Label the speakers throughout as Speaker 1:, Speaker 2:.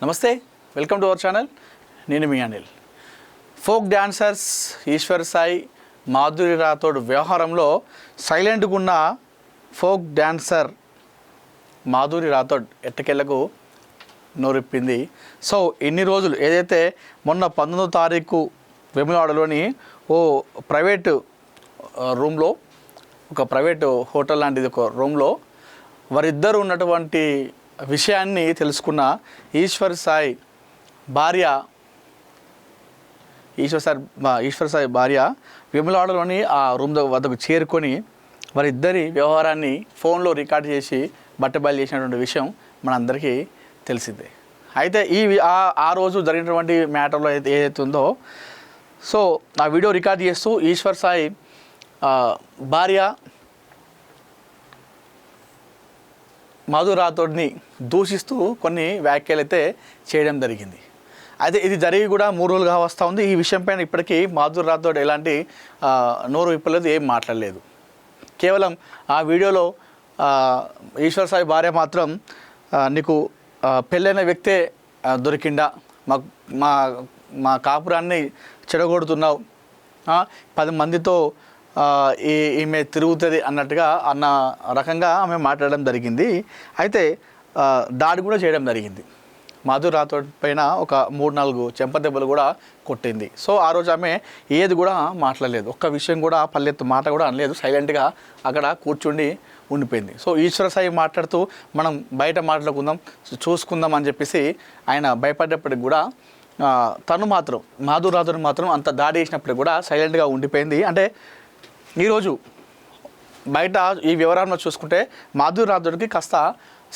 Speaker 1: నమస్తే, welcome to our channel. నేను మీ Anil. Folk dancers Eshwar Sai, Madhuri Rathod వ్యవహారంలో సైలెంట్గా ఉన్న ఫోక్ డాన్సర్ మాధురి రాథోడ్ ఎట్టకేలకు నోరిప్పింది. సో ఇన్ని రోజులు ఏదైతే మొన్న 19వ తారీఖు వేములవాడలోని ఓ ప్రైవేటు రూమ్లో, ఒక ప్రైవేటు హోటల్ లాంటిది ఒక రూమ్లో వారిద్దరు ఉన్నటువంటి విషయాన్ని తెలుసుకున్న ఈశ్వర్ సాయి భార్య వేములవాడలోని ఆ రూమ్ వద్దకు చేరుకొని వారిద్దరి వ్యవహారాన్ని ఫోన్లో రికార్డ్ చేసి బట్టబయలు చేసినటువంటి విషయం మనందరికీ తెలిసిందే. అయితే ఆ రోజు జరిగినటువంటి మ్యాటర్లో ఏదైతే ఉందో, సో ఆ వీడియో రికార్డ్ చేస్తూ ఈశ్వర్ సాయి భార్య మాధురి రాథోడ్ని దూషిస్తూ కొన్ని వ్యాఖ్యలు అయితే చేయడం జరిగింది. అయితే ఇది జరిగి కూడా 3 రోజులుగా వస్తూ ఉంది. ఈ విషయం పైన ఇప్పటికీ మాధురి రాథోడ్ ఎలాంటి నోరు విప్పలేదు, ఏం మాట్లాడలేదు. కేవలం ఆ వీడియోలో ఈశ్వర్ సాయి భార్య మాత్రం నీకు పెళ్ళైన వ్యక్తే దొరికిండా, మా కాపురాన్ని చెడగొడుతున్నావు, 10 మందితో ఈమె తిరుగుతుంది అన్నట్టుగా అన్న రకంగా ఆమె మాట్లాడడం జరిగింది. అయితే దాడి కూడా చేయడం జరిగింది. మాధురి రాథోడ్ పైన ఒక 3-4 చెంపదెబ్బలు కూడా కొట్టింది. సో ఆ రోజు ఆమె ఏది కూడా మాట్లాడలేదు, ఒక్క విషయం కూడా పల్లెత్తు మాట కూడా అనలేదు, సైలెంట్గా అక్కడ కూర్చుండి ఉండిపోయింది. సో ఈశ్వర సాయి మాట్లాడుతూ మనం బయట మాట్లాడుకుందాం, చూసుకుందాం అని చెప్పేసి ఆయన భయపడ్డప్పటికి కూడా తను మాత్రం మాధురి రాథోడ్ మాత్రం అంత దాడి చేసినప్పటికి కూడా సైలెంట్గా ఉండిపోయింది. అంటే ఈరోజు బయట ఈ వివరాలను చూసుకుంటే మాధురి రాథోడ్కి కాస్త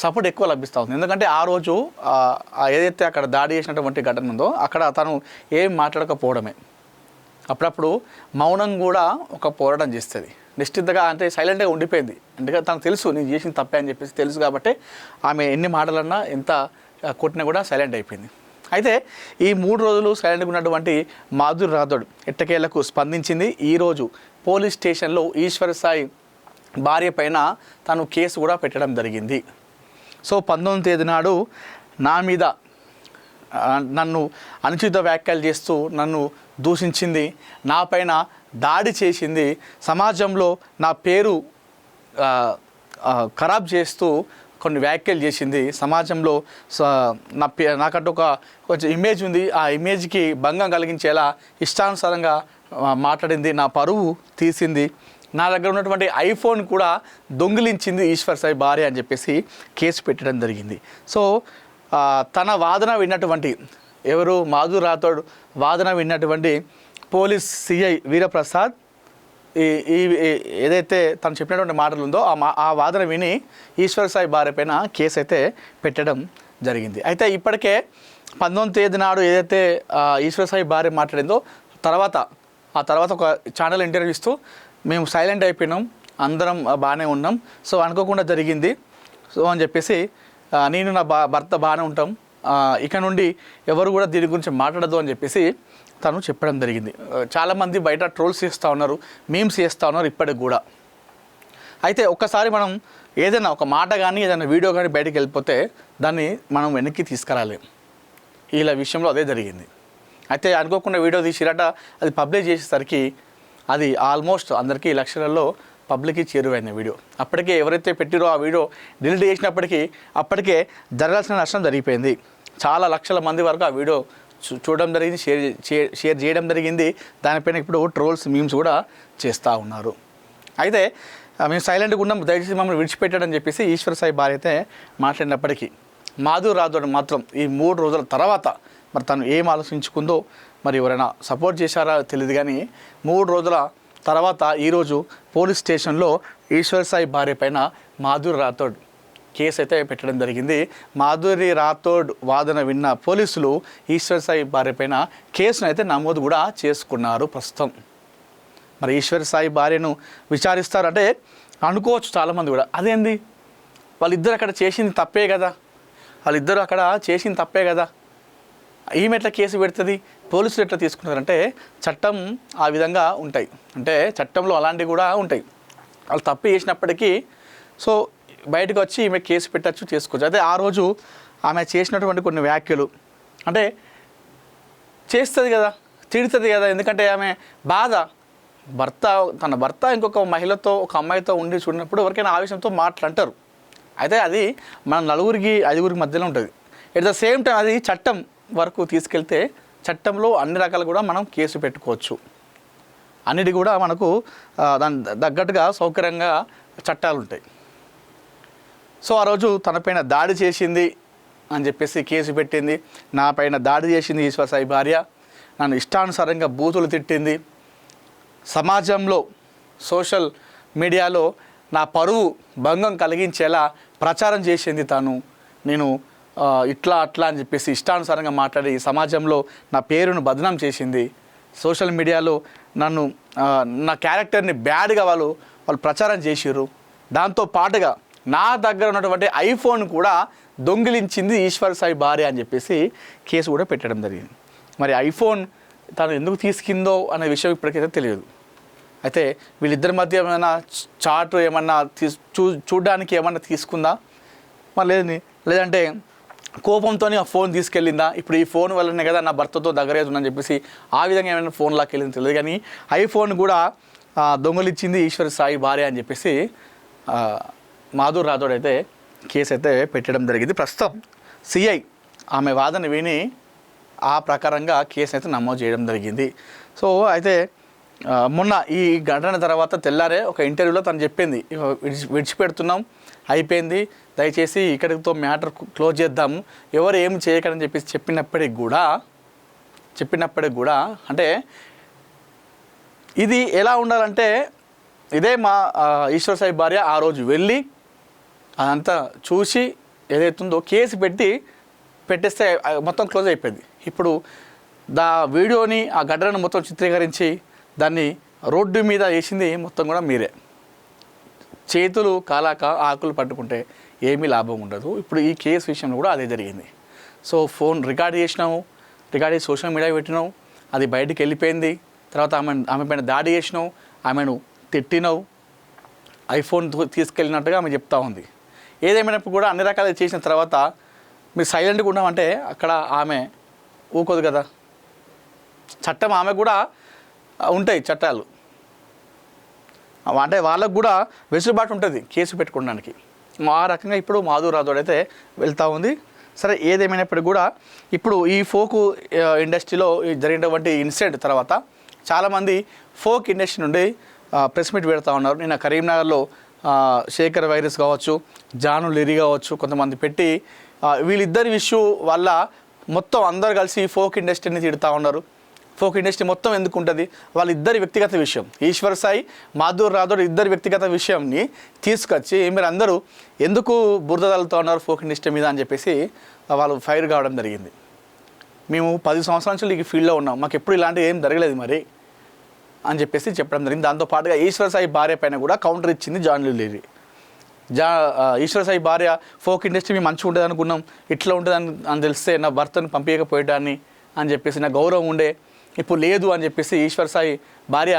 Speaker 1: సపోర్ట్ ఎక్కువ లభిస్తూ ఉంది. ఎందుకంటే ఆ రోజు ఏదైతే అక్కడ దాడి చేసినటువంటి ఘటన ఉందో అక్కడ తను ఏం మాట్లాడకపోవడమే, అప్పుడప్పుడు మౌనం కూడా ఒక పోరాటం చేస్తుంది. నిశ్చితగా అంటే సైలెంట్గా ఉండిపోయింది. ఎందుకంటే తనకు తెలుసు నేను చేసిన తప్పే అని చెప్పేసి తెలుసు కాబట్టి ఆమె ఎన్ని మాటలన్నా ఎంత కొట్టినా కూడా సైలెంట్ అయిపోయింది. అయితే ఈ 3 రోజులు సైలెంట్గా ఉన్నటువంటి మాధురి రాథోడ్ ఎట్టకేలకు స్పందించింది. ఈరోజు పోలీస్ స్టేషన్లో ఈశ్వర్ సాయి భార్య పైన తను కేసు కూడా పెట్టడం జరిగింది. సో 19వ తేదీ నాడు నా మీద నన్ను అనుచిత వ్యాఖ్యలు చేస్తూ నన్ను దూషించింది, నా పైన దాడి చేసింది, సమాజంలో నా పేరు ఖరాబ్ చేస్తూ కొన్ని వ్యాఖ్యలు చేసింది, సమాజంలో నాకంటూ కొంచెం ఇమేజ్ ఉంది, ఆ ఇమేజ్కి భంగం కలిగించేలా ఇష్టానుసారంగా మాట్లాడింది, నా పరువు తీసింది, నా దగ్గర ఉన్నటువంటి ఐఫోన్ కూడా దొంగిలించింది ఈశ్వర్ సాయి భార్య అని చెప్పేసి కేసు పెట్టడం జరిగింది. సో తన వాదన విన్నటువంటి మాధురి రాథోడ్ వాదన విన్నటువంటి పోలీస్ సిఐ వీరప్రసాద్ ఏదైతే తను చెప్పినటువంటి మాటలు ఉందో ఆ వాదన విని ఈశ్వర్ సాయి భార్య పైన కేసు అయితే పెట్టడం జరిగింది. అయితే ఇప్పటికే 19వ తేదీ నాడు ఏదైతే ఈశ్వర్ సాయి భార్య మాట్లాడిందో ఆ తర్వాత ఒక ఛానల్ ఇంటర్వ్యూ ఇస్తూ మేము సైలెంట్ అయిపోయినాం, అందరం బాగానే ఉన్నాం, సో అనుకోకుండా జరిగింది సో అని చెప్పేసి నేను నా భర్త బాగానే ఉంటాం, ఇక నుండి ఎవరు కూడా దీని గురించి మాట్లాడదు అని చెప్పేసి తను చెప్పడం జరిగింది. చాలామంది బయట ట్రోల్స్ చేస్తూ ఉన్నారు, మీమ్స్ చేస్తూ ఉన్నారు ఇప్పటికి కూడా. అయితే ఒక్కసారి మనం ఏదైనా ఒక మాట కానీ ఏదైనా వీడియో కానీ బయటకు వెళ్ళిపోతే దాన్ని మనం వెనక్కి తీసుకురాలేం. ఇలా విషయంలో అదే జరిగింది. అయితే అనుకోకుండా వీడియో తీసిరట, అది పబ్లిష్ చేసేసరికి అది ఆల్మోస్ట్ అందరికీ లక్షలలో పబ్లిక్కి చేరువైన వీడియో. అప్పటికే ఎవరైతే పెట్టిరో ఆ వీడియో డిలీట్ చేసినప్పటికీ అప్పటికే జరగాల్సిన నష్టం జరిగిపోయింది. చాలా లక్షల మంది వరకు ఆ వీడియో చూడడం జరిగింది, షేర్ చేయడం జరిగింది. దానిపైన ఇప్పుడు ట్రోల్స్ మీమ్స్ కూడా చేస్తూ ఉన్నారు. అయితే మేము సైలెంట్గా ఉన్నాం, దయచేసి మమ్మల్ని విడిచిపెట్టాడని చెప్పేసి ఈశ్వర్ సాయి భార్య అయితే మాట్లాడినప్పటికీ మాధురి రాథోడ్ మాత్రం ఈ 3 రోజుల తర్వాత మరి తను ఏం ఆలోచించుకుందో, మరి ఎవరైనా సపోర్ట్ చేశారా తెలియదు కానీ 3 రోజుల తర్వాత ఈరోజు పోలీస్ స్టేషన్లో ఈశ్వర్ సాయి భార్య పైన మాధురి రాథోడ్ కేసు అయితే పెట్టడం జరిగింది. మాధురి రాథోడ్ వాదన విన్న పోలీసులు ఈశ్వర్ సాయి భార్య పైన కేసును అయితే నమోదు కూడా చేసుకున్నారు ప్రస్తుతం. మరి ఈశ్వర్ సాయి భార్యను విచారిస్తారంటే అనుకోవచ్చు చాలామంది కూడా, అదేంది వాళ్ళిద్దరు అక్కడ చేసింది తప్పే కదా, ఈమె ఎట్లా కేసు పెడుతుంది, పోలీసులు ఎట్లా తీసుకుంటారంటే చట్టం ఆ విధంగా ఉంటాయి. అంటే చట్టంలో అలాంటివి కూడా ఉంటాయి. వాళ్ళు తప్పు చేసినప్పటికీ సో బయటకు వచ్చి ఈమె కేసు పెట్టచ్చు, చేసుకోవచ్చు. అయితే ఆ రోజు ఆమె చేసినటువంటి కొన్ని వ్యాఖ్యలు అంటే చేస్తుంది కదా, తిడుతుంది కదా, ఎందుకంటే ఆమె బాధ తన భర్త ఇంకొక మహిళతో ఒక అమ్మాయితో ఉండి చూడినప్పుడు ఎవరికైనా ఆవేశంతో మాట్లాంటారు. అయితే అది మన 4-5 మధ్యలో ఉంటుంది. ఎట్ ద సేమ్ టైం అది చట్టం వరకు తీసుకెళ్తే చట్టంలో అన్ని రకాలు కూడా మనం కేసు పెట్టుకోవచ్చు. అన్నిటి కూడా మనకు దాని తగ్గట్టుగా సౌకర్యంగా చట్టాలు ఉంటాయి. సో ఆ రోజు తనపైన దాడి చేసింది అని చెప్పేసి కేసు పెట్టింది. నా పైన దాడి చేసింది ఈశ్వర్ సాయి భార్య, నన్ను ఇష్టానుసారంగా బూతులు తిట్టింది, సమాజంలో సోషల్ మీడియాలో నా పరువు భంగం కలిగించేలా ప్రచారం చేసింది తను, నేను ఇట్లా అట్లా అని చెప్పేసి ఇష్టానుసారంగా మాట్లాడి సమాజంలో నా పేరును బదనాం చేసింది. సోషల్ మీడియాలో నన్ను నా క్యారెక్టర్ని బ్యాడ్గా వాళ్ళు ప్రచారం చేసిర్రు. దాంతో పాటుగా నా దగ్గర ఉన్నటువంటి ఐఫోన్ కూడా దొంగిలించింది ఈశ్వర్ సాయి భార్య అని చెప్పేసి కేసు కూడా పెట్టడం జరిగింది. మరి ఐఫోన్ తను ఎందుకు తీసుకుందో అనే విషయం ఇప్పటికైతే తెలియదు. అయితే వీళ్ళిద్దరి మధ్య ఏమైనా చాట్ ఏమన్నా చూడడానికి ఏమన్నా తీసుకుందా, మరి లేదంటే కోపంతో ఆ ఫోన్ తీసుకెళ్ళిందా, ఇప్పుడు ఈ ఫోన్ వల్లనే కదా నా భర్తతో దగ్గరేదుందని చెప్పేసి ఆ విధంగా ఏమైనా ఫోన్ లాక్కెళ్ళింది తెలియదు. కానీ ఐఫోన్ కూడా దొంగలిచ్చింది ఈశ్వర్ సాయి భార్య అని చెప్పేసి మాధుర్ రాథోడ్ అయితే కేసు అయితే పెట్టడం జరిగింది. ప్రస్తుతం సిఐ ఆమె వాదన విని ఆ ప్రకారంగా కేసు అయితే నమోదు చేయడం జరిగింది. సో అయితే మొన్న ఈ ఘటన తర్వాత తెల్లారే ఒక ఇంటర్వ్యూలో తను చెప్పింది, విడిచిపెడుతున్నాం, అయిపోయింది, దయచేసి ఇక్కడితో మ్యాటర్ క్లోజ్ చేద్దాము, ఎవరు ఏం చేయకని చెప్పేసి చెప్పినప్పటికి కూడా అంటే ఇది ఎలా ఉండాలంటే ఇదే మా ఈశ్వర్ సాయి భార్య ఆ రోజు వెళ్ళి అదంతా చూసి ఏదైతుందో కేసు పెట్టేస్తే మొత్తం క్లోజ్ అయిపోయింది. ఇప్పుడు వీడియోని ఆ ఘటనను మొత్తం చిత్రీకరించి దాన్ని రోడ్డు మీద వేసింది మొత్తం కూడా మీరే. చేతులు కాలాక ఆకులు పట్టుకుంటే ఏమీ లాభం ఉండదు. ఇప్పుడు ఈ కేసు విషయంలో కూడా అదే జరిగింది. సో ఫోన్ రికార్డ్ చేసినావు, రికార్డ్ చేసి సోషల్ మీడియా పెట్టినావు, అది బయటికి వెళ్ళిపోయింది. తర్వాత ఆమె పైన దాడి చేసినావు, ఆమెను తిట్టినావు, ఐఫోన్ తీసుకెళ్ళినట్టుగా ఆమె చెప్తా ఉంది. ఏదేమైనప్పుడు కూడా అన్ని రకాలు చేసిన తర్వాత మీరు సైలెంట్గా ఉన్నామంటే అక్కడ ఆమె ఊకోదు కదా. చట్టం ఆమె కూడా ఉంటాయి చట్టాలు, అంటే వాళ్ళకు కూడా వెసులుబాటు ఉంటుంది కేసు పెట్టుకోవడానికి. ఆ రకంగా ఇప్పుడు మాధుర్ రాథోడ్ అయితే వెళ్తూ ఉంది. సరే ఏదేమైనప్పటికీ కూడా ఇప్పుడు ఈ ఫోక్ ఇండస్ట్రీలో జరిగినటువంటి ఇన్సిడెంట్ తర్వాత చాలామంది ఫోక్ ఇండస్ట్రీ నుండి ప్రెస్ మీట్ పెడతా ఉన్నారు. నిన్న కరీంనగర్లో శేఖర్ వైరస్ కావచ్చు, జాను లిరి కావచ్చు, కొంతమంది పెట్టి వీళ్ళిద్దరి ఇష్యూ వల్ల మొత్తం అందరు కలిసి ఫోక్ ఇండస్ట్రీని తిడుతూ ఉన్నారు. ఫోక్ ఇండస్ట్రీ మొత్తం ఎందుకు ఉంటుంది, వాళ్ళిద్దరి వ్యక్తిగత విషయం, ఈశ్వర్ సాయి మాధుర్ రాథోడ్ ఇద్దరి వ్యక్తిగత విషయంని తీసుకొచ్చి మీరు అందరూ ఎందుకు బురద తల్లుతూ ఉన్నారు ఫోక్ ఇండస్ట్రీ మీద అని చెప్పేసి వాళ్ళు ఫైర్ కావడం జరిగింది. మేము 10 సంవత్సరాల నుంచి ఈ ఫీల్డ్లో ఉన్నాం, మాకు ఎప్పుడు ఇలాంటివి ఏం జరగలేదు మరి అని చెప్పేసి చెప్పడం జరిగింది. దాంతోపాటుగా ఈశ్వర్ సాయి భార్య పైన కూడా కౌంటర్ ఇచ్చింది జాను లిరి. ఈశ్వర్ సాయి భార్య ఫోక్ ఇండస్ట్రీ మేము మంచిగా ఉంటుంది అనుకున్నాం, ఇట్లా ఉంటుంది అని తెలిస్తే నా భర్తను పంపించకపోయేటాన్ని అని చెప్పేసి నా గౌరవం ఉండే, ఇప్పుడు లేదు అని చెప్పేసి ఈశ్వర్ సాయి భార్య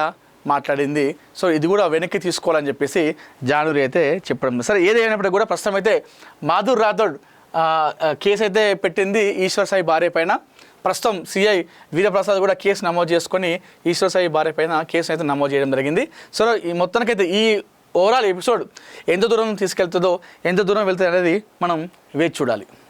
Speaker 1: మాట్లాడింది. సో ఇది కూడా వెనక్కి తీసుకోవాలని చెప్పేసి జానురి అయితే చెప్పడం. సరే ఏదైనప్పటికీ కూడా ప్రస్తుతం అయితే మాధుర్ రాథోడ్ కేసు అయితే పెట్టింది ఈశ్వర్ సాయి భార్య పైన. ప్రస్తుతం సిఐ వీరప్రసాద్ కూడా కేసు నమోదు చేసుకొని ఈశ్వర్ సాయి భార్య పైన కేసు అయితే నమోదు చేయడం జరిగింది. సో ఈ మొత్తానికైతే ఈ ఓవరాల్ ఎపిసోడ్ ఎంత దూరం తీసుకెళ్తుందో, ఎంత దూరం వెళ్తుంది అనేది మనం వేచి చూడాలి.